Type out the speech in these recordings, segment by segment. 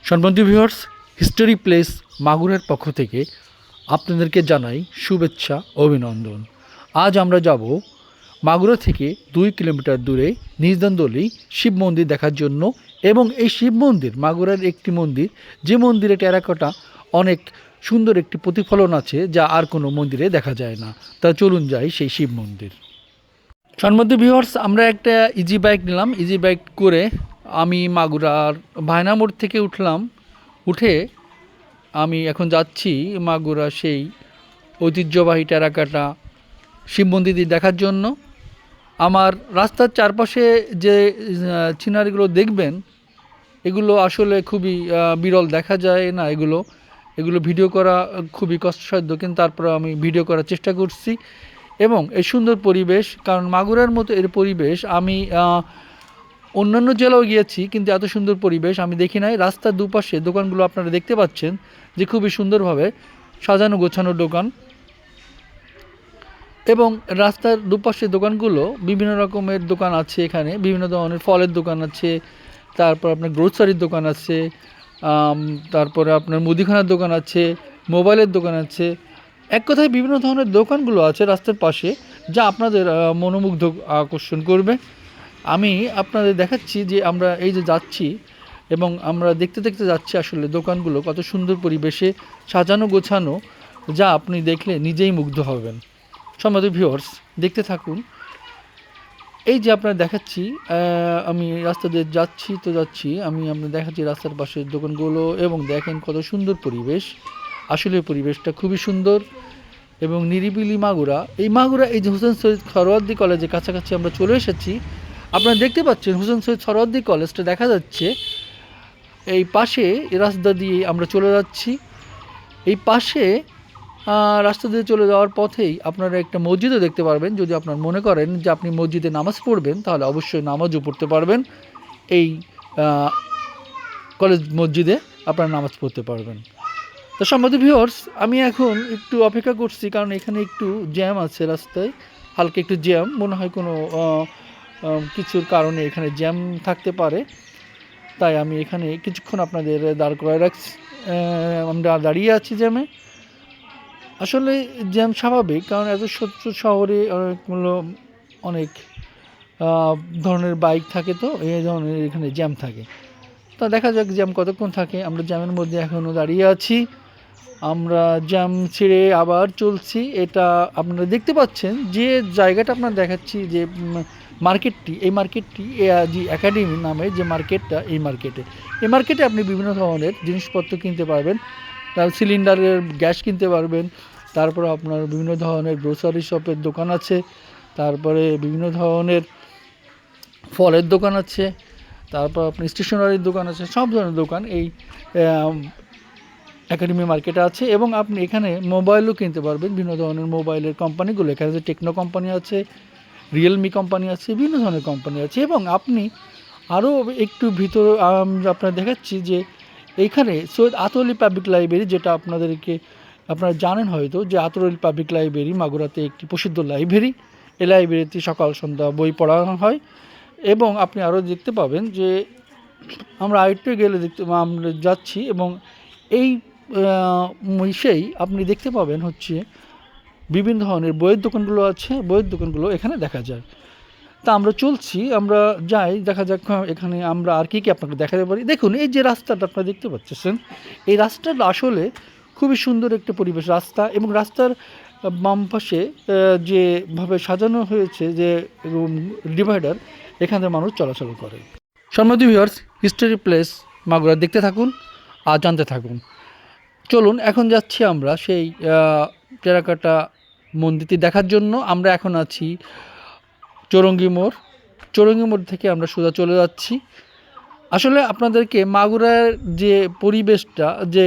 সম্মানিত viewers, history place মাগুরার পক্ষ থেকে আপনাদেরকে জানাই শুভেচ্ছা অভিনন্দন। আজ আমরা যাব মাগুরা থেকে 2 কিলোমিটার দূরে নিজদানদলি শিব মন্দির দেখার জন্য। এবং এই শিব মন্দির মাগুরার একটি মন্দির, যে মন্দিরে টেরাকোটা অনেক সুন্দর একটি প্রতিফলন আছে, যা আর কোনো মন্দিরে দেখা যায় না। তা চলুন যাই সেই শিব মন্দির। সম্মানিত ভিউয়ার্স, আমরা একটা ইজি বাইক নিলাম। ইজি বাইক করে আমি মাগুরার ভায়না মোড় থেকে উঠে আমি এখন যাচ্ছি মাগুরা সেই ঐতিহ্যবাহী টেরাকোটা শিব মন্দিরটি দেখার জন্য। আমার রাস্তার চারপাশে যে সিনারিগুলো দেখবেন, এগুলো আসলে খুবই বিরল, দেখা যায় না এগুলো ভিডিও করা খুবই কষ্টসাধ্য, কিন্তু তারপরে আমি ভিডিও করার চেষ্টা করছি। এবং এই সুন্দর পরিবেশ, কারণ মাগুরার মতো এর পরিবেশ আমি অন্যান্য জেলাও গিয়েছি, কিন্তু এত সুন্দর পরিবেশ আমি দেখি নাই। রাস্তার দুপাশে দোকানগুলো আপনারা দেখতে পাচ্ছেন যে খুবই সুন্দরভাবে সাজানো গোছানো দোকান। এবং রাস্তার দুপাশে দোকানগুলো বিভিন্ন রকমের দোকান আছে। এখানে বিভিন্ন ধরনের ফলের দোকান আছে, তারপর আপনার গ্রোসারির দোকান আছে, তারপরে আপনার মুদিখানার দোকান আছে, মোবাইলের দোকান আছে। এক কথায় বিভিন্ন ধরনের দোকানগুলো আছে রাস্তার পাশে, যা আপনাদের মনোমুগ্ধ আকর্ষণ করবে। আমি আপনাদের দেখাচ্ছি যে আমরা এই যে যাচ্ছি এবং আমরা দেখতে দেখতে যাচ্ছি আসলে দোকানগুলো কত সুন্দর পরিবেশে সাজানো গোছানো, যা আপনি দেখলে নিজেই মুগ্ধ হবেন। সম্মানিত ভিউয়ার্স, দেখতে থাকুন। এই যে আপনারা দেখাচ্ছি, আমি রাস্তা দিয়ে যাচ্ছি আমি আপনার দেখাচ্ছি রাস্তার পাশের দোকানগুলো, এবং দেখেন কত সুন্দর পরিবেশ। আসলে পরিবেশটা খুবই সুন্দর এবং নিরিবিলি মাগুরা। এই যে হোসেন সৈয়দ সরওয়ার্দী কলেজের কাছাকাছি আমরা চলে এসেছি। আপনারা দেখতে পাচ্ছেন হোসেন সৈয়দ সরওয়ার্দী কলেজটা দেখা যাচ্ছে। এই পাশে রাস্তা দিয়ে আমরা চলে যাচ্ছি। এই পাশে রাস্তা দিয়ে চলে যাওয়ার পথেই আপনারা একটা মসজিদও দেখতে পারবেন। যদি আপনার মনে করেন যে আপনি মসজিদে নামাজ পড়বেন, তাহলে অবশ্যই নামাজও পড়তে পারবেন। এই কলেজ মসজিদে আপনারা নামাজ পড়তে পারবেন। তো সম্মানিত ভিউয়ার্স, আমি এখন একটু অপেক্ষা করছি, কারণ এখানে একটু জ্যাম আছে রাস্তায়, হালকা একটু জ্যাম মনে হয়, কোনো কিছুর কারণে এখানে জ্যাম থাকতে পারে। তাই আমি এখানে কিছুক্ষণ আপনাদের দাঁড় করায় রাখছি। আমরা দাঁড়িয়ে আছি জ্যামে। আসলে জ্যাম স্বাভাবিক, কারণ এত ছোট্ট শহরে অনেক ধরনের বাইক থাকে, তো এই ধরনের এখানে জ্যাম থাকে। তা দেখা যাক জ্যাম কতক্ষণ থাকে। আমরা জ্যামের মধ্যে এখনও দাঁড়িয়ে আছি। আমরা জ্যাম ছেড়ে আবার চলছি। এটা আপনারা দেখতে পাচ্ছেন যে জায়গাটা আপনার দেখাচ্ছি, যে মার্কেটটি, এই মার্কেটটি এআজি একাডেমি নামে যে মার্কেটটা, এই মার্কেটে আপনি বিভিন্ন ধরনের জিনিসপত্র কিনতে পারবেন। সিলিন্ডারের গ্যাস কিনতে পারবেন, তারপর আপনার বিভিন্ন ধরনের গ্রোসারি শপের দোকান আছে, তারপরে বিভিন্ন ধরনের ফলের দোকান আছে, তারপর আপনার স্টেশনারির দোকান আছে, সব ধরনের দোকান এই একাডেমি মার্কেটে আছে। এবং আপনি এখানে মোবাইলও কিনতে পারবেন, বিভিন্ন ধরনের মোবাইলের কোম্পানিগুলো এখানে আছে। টেকনো কোম্পানি আছে, রিয়েলমি কোম্পানি আছে, বিভিন্ন ধরনের কোম্পানি আছে। এবং আপনি আরও একটু ভিতরে আপনারা দেখাচ্ছি যে এইখানে সৈয়দ আতর পাবলিক লাইব্রেরি, যেটা আপনারা জানেন হয়তো, যে আতর পাবলিক লাইব্রেরি মাগুরাতে একটি প্রসিদ্ধ লাইব্রেরি। এই লাইব্রেরিতে সকাল সন্ধ্যা বই পড়ানো হয়। এবং আপনি আরও দেখতে পাবেন যে আমরা আরেকটু গেলে আমরা যাচ্ছি, এবং এই সেই আপনি দেখতে পাবেন হচ্ছে বিভিন্ন ধরনের বইয়ের দোকানগুলো আছে। বইয়ের দোকানগুলো এখানে দেখা যায়। তা আমরা চলছি, আমরা যাই, দেখা যাক এখানে আমরা আর কি আপনাকে দেখাতে পারি। দেখুন এই যে রাস্তাটা আপনারা দেখতে পাচ্ছেন, এই রাস্তাটা আসলে খুবই সুন্দর একটা পরিবেশ রাস্তা। এবং রাস্তার বাম পাশে যেভাবে সাজানো হয়েছে, যে ডিভাইডার, এখানে মানুষ চলাচল করে। সম্মানিত ভিউয়ার্স, হিস্টোরি প্লেস মাগুরা দেখতে থাকুন আর জানতে থাকুন। চলুন, এখন যাচ্ছি আমরা সেই টেরাকোটা মন্দিরটি দেখার জন্য। আমরা এখন আছি চৌরঙ্গি মোড় থেকে আমরা সোজা চলে যাচ্ছি। আসলে আপনাদেরকে মাগুরার যে পরিবেশটা, যে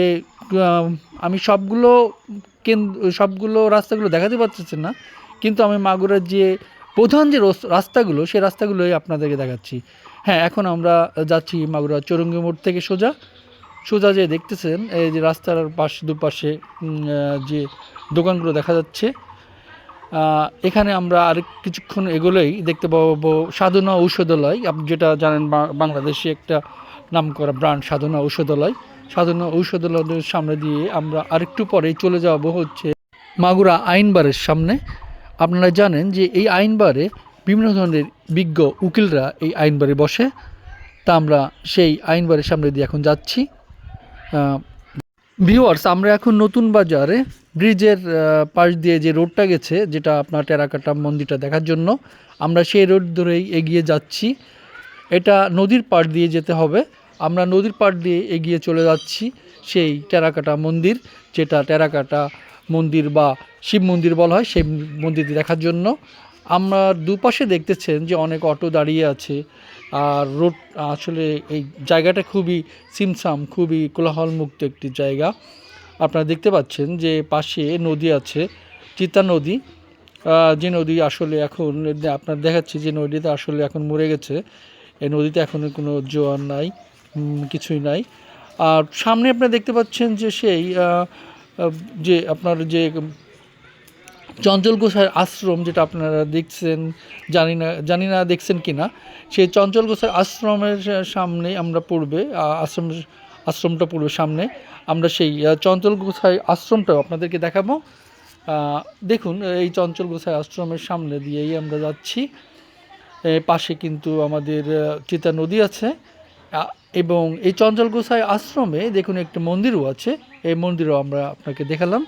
আমি সবগুলো রাস্তাগুলো দেখাতে পারতেছি না, কিন্তু আমি মাগুরার যে প্রধান যে রাস্তাগুলো, সেই রাস্তাগুলোই আপনাদেরকে দেখাচ্ছি। হ্যাঁ, এখন আমরা যাচ্ছি মাগুরা চৌরঙ্গি মোড় থেকে সোজা যে দেখতেছেন, এই যে রাস্তার দুপাশে যে দোকানগুলো দেখা যাচ্ছে, এখানে আমরা আর কিছুক্ষণ এগোলেই দেখতে পাবো সাধনা ঔষধালয়। আপনি যেটা জানেন, বাংলাদেশে একটা নামকরা ব্র্যান্ড সাধনা ঔষধালয়। সাধনা ঔষধালয়ের সামনে দিয়ে আমরা আরেকটু পরেই চলে যাব হচ্ছে মাগুরা আইনবারের সামনে। আপনারা জানেন যে এই আইনবারে বিভিন্ন ধরনের বিজ্ঞ উকিলরা এই আইনবারে বসে। তা আমরা সেই আইনবারের সামনে দিয়ে এখন যাচ্ছি। ভিউয়ার্স, আমরা এখন নতুন বাজারে ব্রিজের পাশ দিয়ে যে রোডটা গেছে, যেটা আপনার টেরাকোটা মন্দিরটা দেখার জন্য, আমরা সেই রোড ধরেই এগিয়ে যাচ্ছি। এটা নদীর পাড় দিয়ে যেতে হবে। আমরা নদীর পাড় দিয়ে এগিয়ে চলে যাচ্ছি সেই টেরাকোটা মন্দির, যেটা টেরাকোটা মন্দির বা শিব মন্দির বলা হয়, সেই মন্দিরটি দেখার জন্য। আমরা দুপাশে দেখতেছেন যে অনেক অটো দাঁড়িয়ে আছে। আর রোড আসলে এই জায়গাটা খুবই ছিমছাম, খুবই কোলাহলমুক্ত একটি জায়গা। আপনারা দেখতে পাচ্ছেন যে পাশে নদী আছে, চিতা নদী, যে নদী আসলে এখন আপনার দেখাচ্ছি যে নদীতে আসলে এখন মরে গেছে। এই নদীতে এখন কোনো জোয়ার নাই, কিছুই নাই। আর সামনে আপনারা দেখতে পাচ্ছেন যে সেই যে আপনার যে চঞ্চল গোসাইয়ের আশ্রম, যেটা আপনারা দেখছেন, জানি না দেখছেন কি না, সেই চঞ্চল গোসাইয়ের আশ্রমের সামনে আমরা পড়বে আশ্রমটা পড়বে সামনে। আমরা সেই চঞ্চল গোসাই আশ্রমটাও আপনাদেরকে দেখাবো। দেখুন, এই চঞ্চল গোসাই আশ্রমের সামনে দিয়েই আমরা যাচ্ছি। পাশে কিন্তু আমাদের চিতা নদী আছে এবং এই চঞ্চল গোসাই আশ্রমে দেখুন একটি মন্দিরও আছে। এই মন্দিরও আমরা আপনাকে দেখালাম।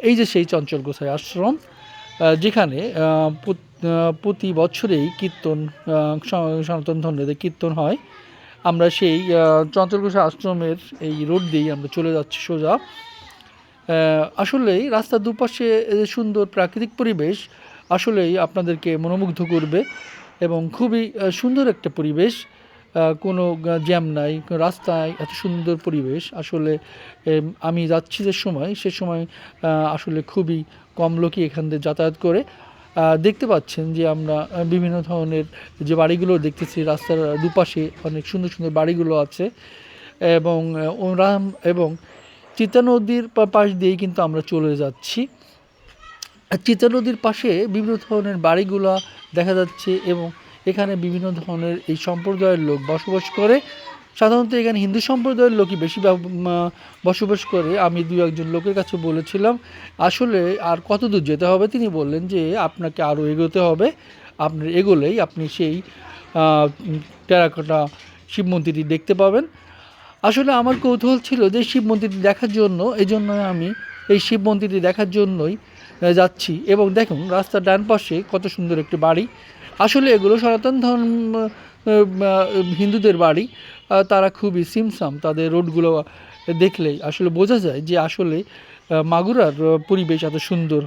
এই যে সেই চঞ্চল গোসাই আশ্রম, যেখানে প্রতি বছরেই কীর্তন, সনাতন ধর্মীয় কীর্তন হয়। আমরা সেই চঞ্চল গোসাই আশ্রমের এই রোড দিয়েই আমরা চলে যাচ্ছি সোজা। আসলেই রাস্তার দুপাশে সুন্দর প্রাকৃতিক পরিবেশ আসলেই আপনাদেরকে মনোমুগ্ধ করবে এবং খুবই সুন্দর একটা পরিবেশ। কোনো জ্যাম নাই, রাস্তায় এত সুন্দর পরিবেশ। আসলে আমি যাচ্ছি যে সময়, সে সময় আসলে খুবই কম লোকই এখান দিয়ে যাতায়াত করে। দেখতে পাচ্ছেন যে আমরা বিভিন্ন ধরনের যে বাড়িগুলো দেখতেছি, রাস্তার দুপাশে অনেক সুন্দর সুন্দর বাড়িগুলো আছে এবং চিতা নদীর পাশ দিয়েই কিন্তু আমরা চলে যাচ্ছি। চিতা নদীর পাশে বিভিন্ন ধরনের বাড়িগুলো দেখা যাচ্ছে এবং এখানে বিভিন্ন ধরনের এই সম্প্রদায়ের লোক বসবাস করে। সাধারণত এখানে হিন্দু সম্প্রদায়ের লোকই বেশি বসবাস করে। আমি দু একজন লোকের কাছে বলেছিলাম আসলে আর কত দূর যেতে হবে, তিনি বললেন যে আপনাকে আরও এগোতে হবে। আপনার এগোলেই আপনি সেই টেরাকোটা শিব মন্দিরটি দেখতে পাবেন। আসলে আমার কৌতূহল ছিল যে শিব মন্দিরটি দেখার জন্য, এই জন্য আমি এই শিব মন্দিরটি দেখার জন্যই যাচ্ছি। এবং দেখুন রাস্তার ডান পাশে কত সুন্দর একটি বাড়ি। আসলে এগুলো সনাতন ধর্ম হিন্দুদের বাড়ি। তারা খুবই সিমসাম, তাদের রোডগুলো দেখলেই আসলে বোঝা যায় যে আসলে মাগুরার পরিবেশ এত সুন্দর।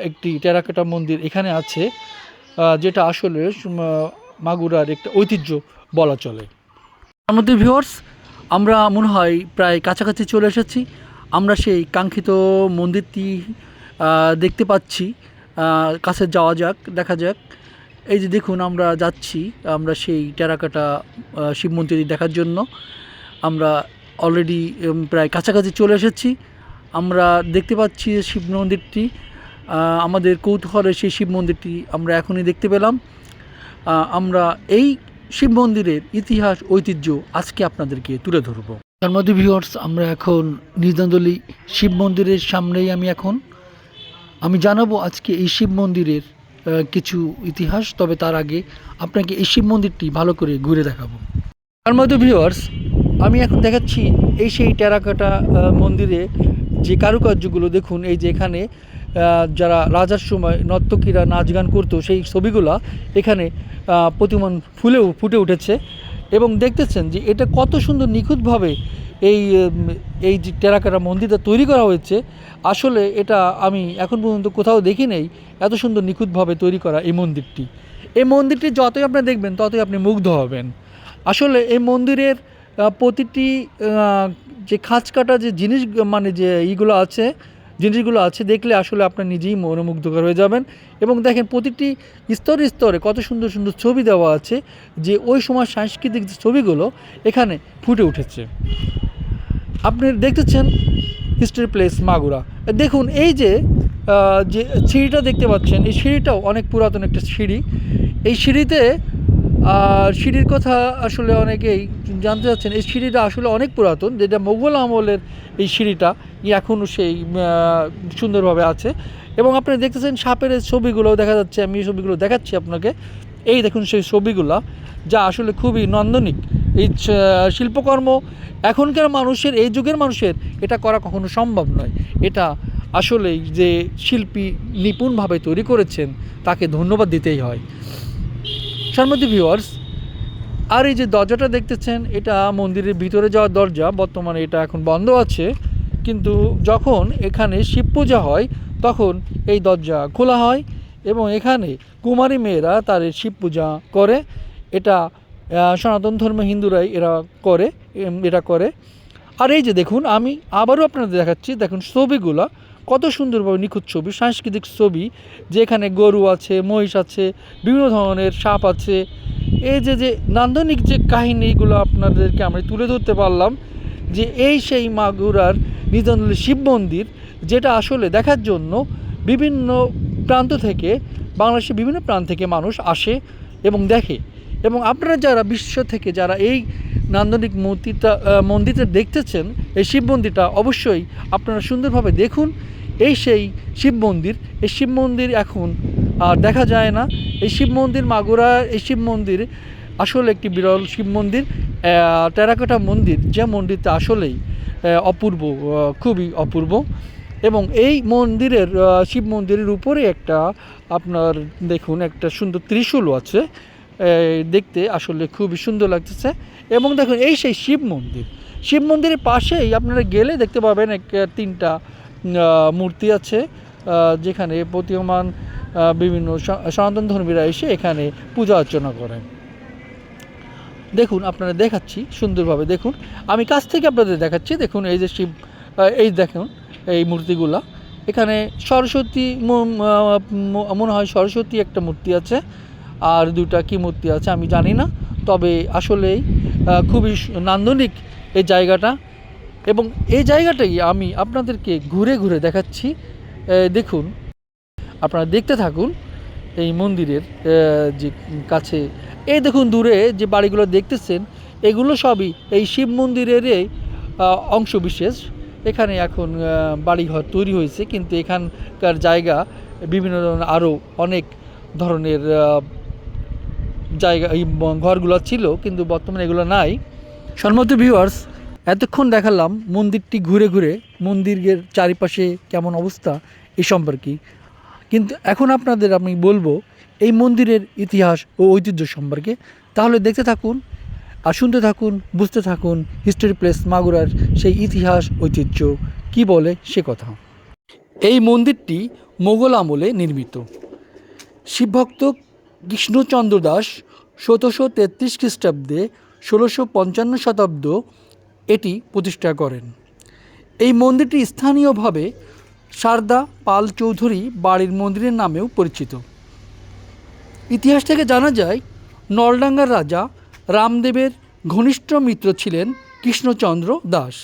একটি টেরাকোটা মন্দির এখানে আছে, যেটা আসলে মাগুরার একটা ঐতিহ্য বলা চলে। তার মধ্যে ভিউয়ার্স, আমরা মনে হয় প্রায় কাছাকাছি চলে এসেছি। আমরা সেই কাঙ্ক্ষিত মন্দিরটি দেখতে পাচ্ছি। কাছে যাওয়া যাক, দেখা যাক। এই যে দেখুন আমরা যাচ্ছি, আমরা সেই টেরাকোটা শিব মন্দিরটি দেখার জন্য। আমরা অলরেডি প্রায় কাছাকাছি চলে এসেছি। আমরা দেখতে পাচ্ছি শিব মন্দিরটি, আমাদের কৌতূহলে সেই শিব মন্দিরটি আমরা এখনই দেখতে পেলাম। আমরা এই শিব মন্দিরের ইতিহাস, ঐতিহ্য আজকে আপনাদেরকে তুলে ধরব। তার মধ্যে ভিউয়ার্স, আমরা এখন নিজান্দলি শিব মন্দিরের সামনেই আমি জানাবো আজকে এই শিব মন্দিরের কিছু ইতিহাস। তবে তার আগে আপনাকে এই শিব মন্দিরটি ভালো করে ঘুরে দেখাবো। তার মধ্যে ভিউয়ার্স, আমি এখন দেখাচ্ছি এই সেই টেরাকোটা মন্দিরে যে কারুকার্যগুলো দেখুন। এই যে এখানে যারা রাজার সময় নর্তকীরা নাচ গান করতো, সেই ছবিগুলো এখানে প্রতিমান ফুটে উঠেছে। এবং দেখতেছেন যে এটা কত সুন্দর নিখুঁতভাবে এই যে টেরাকোটা মন্দিরটা তৈরি করা হয়েছে। আসলে এটা আমি এখন পর্যন্ত কোথাও দেখি নেই, এত সুন্দর নিখুঁতভাবে তৈরি করা এই মন্দিরটি। এই মন্দিরটি যতই আপনি দেখবেন ততই আপনি মুগ্ধ হবেন। আসলে এই মন্দিরের প্রতিটি যে খাঁজ কাটা যে জিনিস, মানে যে জিনিসগুলো আছে দেখলে আসলে আপনার নিজেই মনোমুগ্ধকর হয়ে যাবেন। এবং দেখেন প্রতিটি স্তরে স্তরে কত সুন্দর সুন্দর ছবি দেওয়া আছে, যে ওই সময় সাংস্কৃতিক যে ছবিগুলো এখানে ফুটে উঠেছে। আপনি দেখতেছেন হিস্ট্রি প্লেস মাগুরা। দেখুন এই যে সিঁড়িটা দেখতে পাচ্ছেন, এই সিঁড়িটাও অনেক পুরাতন একটা সিঁড়ি। এই সিঁড়িতে আর সিঁড়ির কথা আসলে অনেকেই জানতে চাচ্ছেন। এই সিঁড়িটা আসলে অনেক পুরাতন, যেটা মোগল আমলের এই সিঁড়িটা এখনও সেই সুন্দরভাবে আছে। এবং আপনি দেখতেছেন সাপের এই ছবিগুলোও দেখা যাচ্ছে, আমি এই ছবিগুলো দেখাচ্ছি আপনাকে। এই দেখুন সেই ছবিগুলা, যা আসলে খুবই নান্দনিক। এই শিল্পকর্ম এখনকার মানুষের, এই যুগের মানুষের এটা করা কখনো সম্ভব নয়। এটা আসলেই যে শিল্পী নিপুণভাবে তৈরি করেছেন তাকে ধন্যবাদ দিতেই হয়। সম্মানিত ভিউয়ার্স, আর এই যে দরজাটা দেখতেছেন, এটা মন্দিরের ভিতরে যাওয়ার দরজা। বর্তমানে এটা এখন বন্ধ আছে, কিন্তু যখন এখানে শিব পূজা হয় তখন এই দরজা খোলা হয় এবং এখানে কুমারী মেয়েরা তার শিব পূজা করে। এটা সনাতন ধর্ম হিন্দুরাই এটা করে। আর এই যে দেখুন, আমি আবারও আপনাদের দেখাচ্ছি, দেখুন ছবিগুলো কত সুন্দরভাবে নিখুঁত ছবি, সাংস্কৃতিক ছবি। যেখানে গরু আছে, মহিষ আছে, বিভিন্ন ধরনের সাপ আছে। এই যে নান্দনিক যে কাহিনিগুলো আপনাদেরকে আমরা তুলে ধরতে পারলাম, যে এই সেই মাগুরার নিজানুল শিব মন্দির, যেটা আসলে দেখার জন্য বিভিন্ন প্রান্ত থেকে, বাংলাদেশের বিভিন্ন প্রান্ত থেকে মানুষ আসে এবং দেখে। এবং আপনারা যারা বিশ্ব থেকে যারা এই নান্দনিক মন্দিরটা দেখতেছেন, এই শিব মন্দিরটা অবশ্যই আপনারা সুন্দরভাবে দেখুন। এই সেই শিব মন্দির, এই শিব মন্দির এখন আর দেখা যায় না। এই শিব মন্দির, মাগুরা এই শিব মন্দির আসলে একটি বিরল শিব মন্দির, টেরাকোটা মন্দির, যে মন্দিরটা আসলেই অপূর্ব, খুবই অপূর্ব। এবং এই মন্দিরের শিব মন্দিরের উপরে একটা আপনার দেখুন একটা সুন্দর ত্রিশূলও আছে, দেখতে আসলে খুবই সুন্দর লাগতেছে। এবং দেখুন এই সেই শিব মন্দির, শিব মন্দিরের পাশেই আপনারা গেলে দেখতে পাবেন তিনটা মূর্তি আছে, যেখানে প্রতীয়মান বিভিন্ন সনাতন ধর্মীরা এসে এখানে পূজা অর্চনা করেন। দেখুন আপনারা দেখাচ্ছি সুন্দরভাবে, দেখুন আমি কাছ থেকে আপনাদের দেখাচ্ছি। দেখুন এই যে শিব, এই দেখুন এই মূর্তিগুলা, এখানে সরস্বতী মনে হয় সরস্বতী একটা মূর্তি আছে, আর দুটা কি মূর্তি আছে আমি জানি না। তবে আসলেই খুবই নান্দনিক এই জায়গাটা। এবং এই জায়গাটাই আমি আপনাদেরকে ঘুরে ঘুরে দেখাচ্ছি। দেখুন, আপনারা দেখতে থাকুন এই মন্দিরের যে কাছে। এই দেখুন দূরে যে বাড়িগুলো দেখতেছেন, এগুলো সবই এই শিব মন্দিরেরই অংশ বিশেষ। এখানে এখন বাড়িঘর তৈরি হয়েছে, কিন্তু এখানকার জায়গা বিভিন্ন ধরনের আরও অনেক ধরনের জায়গা, এই ঘরগুলো ছিল, কিন্তু বর্তমানে এগুলো নাই। সম্মানিত ভিউয়ার্স, এতক্ষণ দেখালাম মন্দিরটি ঘুরে ঘুরে, মন্দিরের চারিপাশে কেমন অবস্থা এই সম্পর্কে। কিন্তু এখন আপনাদের আমি বলবো এই মন্দিরের ইতিহাস ও ঐতিহ্য সম্পর্কে। তাহলে দেখতে থাকুন আর শুনতে থাকুন, বুঝতে থাকুন হিস্টোরি প্লেস মাগুরার সেই ইতিহাস ঐতিহ্য কি বলে সে কথা। এই মন্দিরটি মোগল আমলে নির্মিত। শিবভক্ত কৃষ্ণচন্দ্র দাস 1733 খ্রিস্টাব্দে 1655 শতাব্দ এটি প্রতিষ্ঠা করেন। এই মন্দিরটি স্থানীয়ভাবে সারদা পাল চৌধুরী বাড়ির মন্দিরের নামেও পরিচিত। ইতিহাস থেকে জানা যায়, নলডাঙ্গার রাজা রামদেবের ঘনিষ্ঠ মিত্র ছিলেন কৃষ্ণচন্দ্র দাস।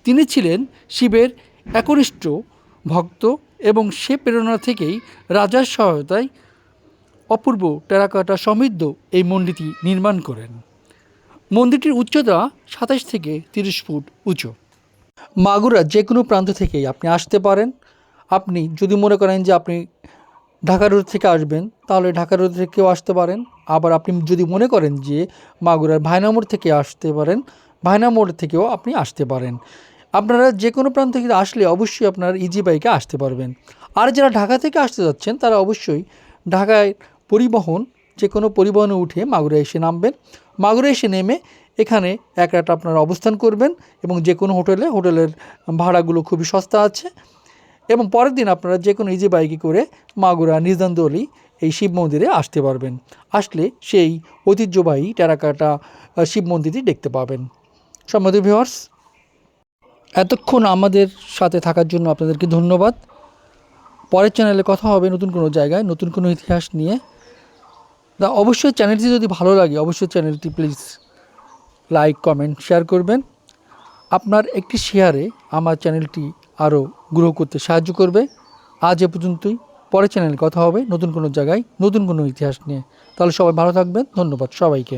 তিনি ছিলেন শিবের একনিষ্ঠ ভক্ত এবং সে প্রেরণা থেকেই রাজার সহায়তায় অপূর্ব টেরাকোটা সমৃদ্ধ এই মন্দিরটি নির্মাণ করেন। মন্দিরটির উচ্চতা 27 থেকে 30 ফুট উঁচু। মাগুরার যে কোনো প্রান্ত থেকেই আপনি আসতে পারেন। আপনি যদি মনে করেন যে আপনি ঢাকা রোড থেকে আসবেন, তাহলে ঢাকা রোড থেকেও আসতে পারেন। আবার আপনি যদি মনে করেন যে মাগুরার ভায়না মোড় থেকে আসতে পারেন, ভায়না মোড় থেকেও আপনি আসতে পারেন। আপনারা যে কোনো প্রান্ত থেকে আসলে অবশ্যই আপনারা ইজি বাইকে আসতে পারবেন। আর যারা ঢাকা থেকে আসতে যাচ্ছেন তারা অবশ্যই ঢাকায় পরিবহন, যে কোনো পরিবহনে উঠে মাগুরা এসে নামবেন। মাগুরা এসে নেমে এখানে এক রাত আপনারা অবস্থান করবেন এবং যে কোনো হোটেলের ভাড়াগুলো খুবই সস্তা আছে। এবং পরের দিন আপনারা যে কোনো ইজি বাইকে করে মাগুরা নিজান্দলি এই শিব মন্দিরে আসতে পারবেন। আসলে সেই ঐতিহ্যবাহী টেরাকোটা শিব মন্দিরটি দেখতে পাবেন। সম্মানিত ভিউয়ার্স, এতক্ষণ আমাদের সাথে থাকার জন্য আপনাদেরকে ধন্যবাদ। পরের চ্যানেলে কথা হবে নতুন কোনো জায়গায়, নতুন কোনো ইতিহাস নিয়ে। অবশ্যই চ্যানেলটি যদি ভালো লাগে, অবশ্যই চ্যানেলটি প্লিজ লাইক, কমেন্ট, শেয়ার করবেন। আপনার একটি শেয়ারে আমার চ্যানেলটি আরও গ্রো করতে সাহায্য করবে। আজ এ পর্যন্তই। পরের চ্যানেলে কথা হবে নতুন কোনো জায়গায় নতুন কোনো ইতিহাস নিয়ে। তাহলে সবাই ভালো থাকবেন, ধন্যবাদ সবাইকে।